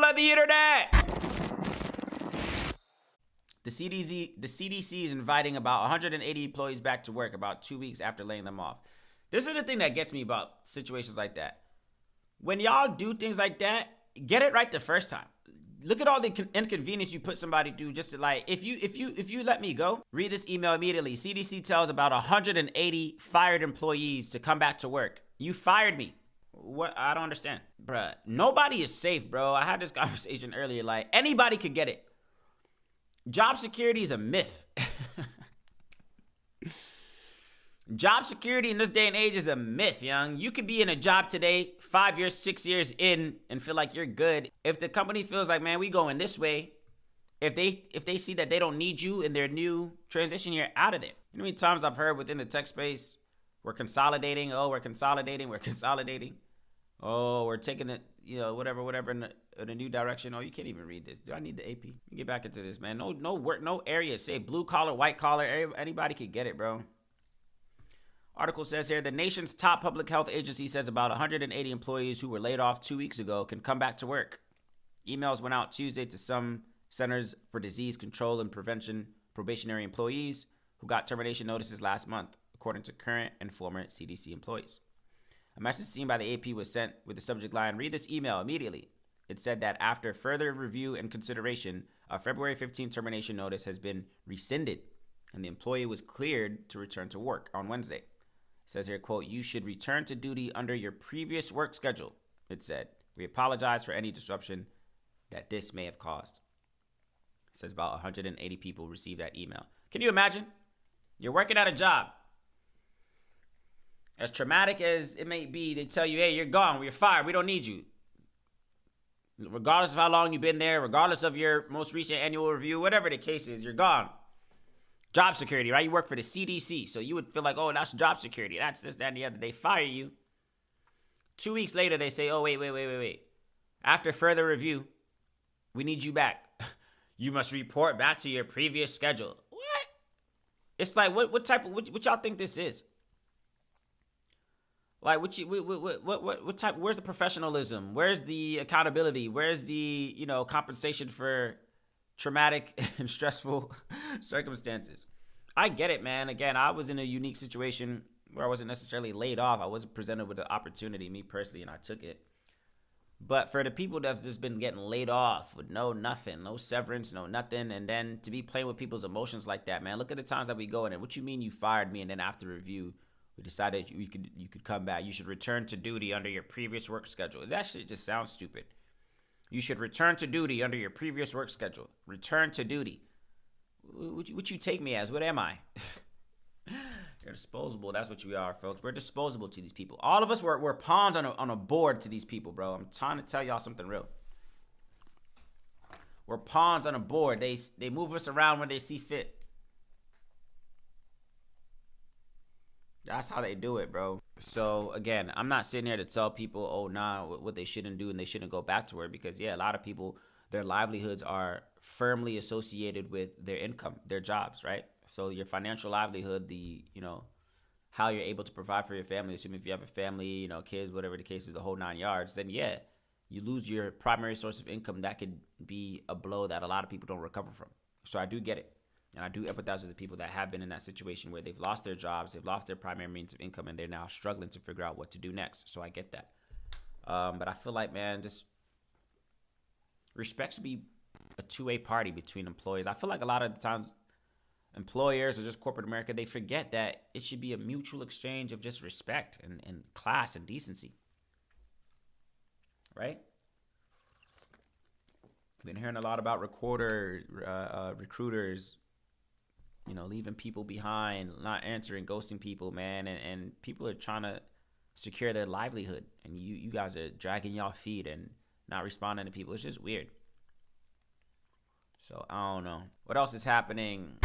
of the internet. The CDC is inviting about 180 employees back to work about 2 weeks after laying them off. This is the thing that gets me about situations like that. When y'all do things like that, get it right the first time. Look at all the inconvenience you put somebody through just to like, if you let me go, read this email immediately. CDC tells about 180 fired employees to come back to work. You fired me. What? I don't understand. Bruh, nobody is safe, bro. I had this conversation earlier. Like, anybody could get it. Job security is a myth. Job security in this day and age is a myth, young. You could be in a job today, 5 years, 6 years in, and feel like you're good. If the company feels like, man, we going this way, if they see that they don't need you in their new transition, you're out of there. You know how many times I've heard within the tech space, we're consolidating. Oh, we're consolidating. Oh, we're taking it, whatever in a new direction. Oh, you can't even read this. Do I need the AP? Let me get back into this, man. No work, no area. Say blue collar, white collar. Anybody could get it, bro. Article says here, the nation's top public health agency says about 180 employees who were laid off 2 weeks ago can come back to work. Emails went out Tuesday to some Centers for Disease Control and Prevention probationary employees who got termination notices last month, according to current and former CDC employees. A message seen by the AP was sent with the subject line, read this email immediately. It said that after further review and consideration, a February 15 termination notice has been rescinded and the employee was cleared to return to work on Wednesday. It says here, quote, you should return to duty under your previous work schedule, it said. We apologize for any disruption that this may have caused. It says about 180 people received that email. Can you imagine? You're working at a job. As traumatic as it may be, they tell you, hey, you're gone, you're fired, we don't need you. Regardless of how long you've been there, regardless of your most recent annual review, whatever the case is, you're gone. Job security, right? You work for the CDC, so you would feel like, oh, that's job security. That's this, that, and the other. They fire you. 2 weeks later, they say, oh, wait. After further review, we need you back. You must report back to your previous schedule. What? It's like, what y'all think this is? Like, what type? Where's the professionalism? Where's the accountability? Where's the compensation for traumatic and stressful circumstances? I get it, man. Again, I was in a unique situation where I wasn't necessarily laid off. I wasn't presented with an opportunity, me personally, and I took it. But for the people that have just been getting laid off with nothing, no severance, no nothing, and then to be playing with people's emotions like that, man. Look at the times that we go in and what you mean you fired me, and then after review, we decided you could come back. You should return to duty under your previous work schedule. That shit just sounds stupid. You should return to duty under your previous work schedule. Return to duty. What you take me as? What am I? You're disposable. That's what you are, folks. We're disposable to these people. All of us, we're pawns on a board to these people, bro. I'm trying to tell y'all something real. We're pawns on a board. They move us around when they see fit. That's how they do it, bro. So, again, I'm not sitting here to tell people, oh, nah, what they shouldn't do and they shouldn't go back to work because, yeah, a lot of people, their livelihoods are firmly associated with their income, their jobs, right? So your financial livelihood, how you're able to provide for your family, assuming if you have a family, kids, whatever the case is, the whole 9 yards, then, yeah, you lose your primary source of income. That could be a blow that a lot of people don't recover from. So I do get it. And I do empathize with the people that have been in that situation where they've lost their jobs, they've lost their primary means of income, and they're now struggling to figure out what to do next. So I get that. But I feel like, man, just respect should be a two-way party between employees. I feel like a lot of the times employers or just corporate America, they forget that it should be a mutual exchange of just respect and class and decency. Right? Been hearing a lot about recruiters, leaving people behind, not answering, ghosting people, man. And people are trying to secure their livelihood. And you guys are dragging y'all feet and not responding to people. It's just weird. So, I don't know. What else is happening?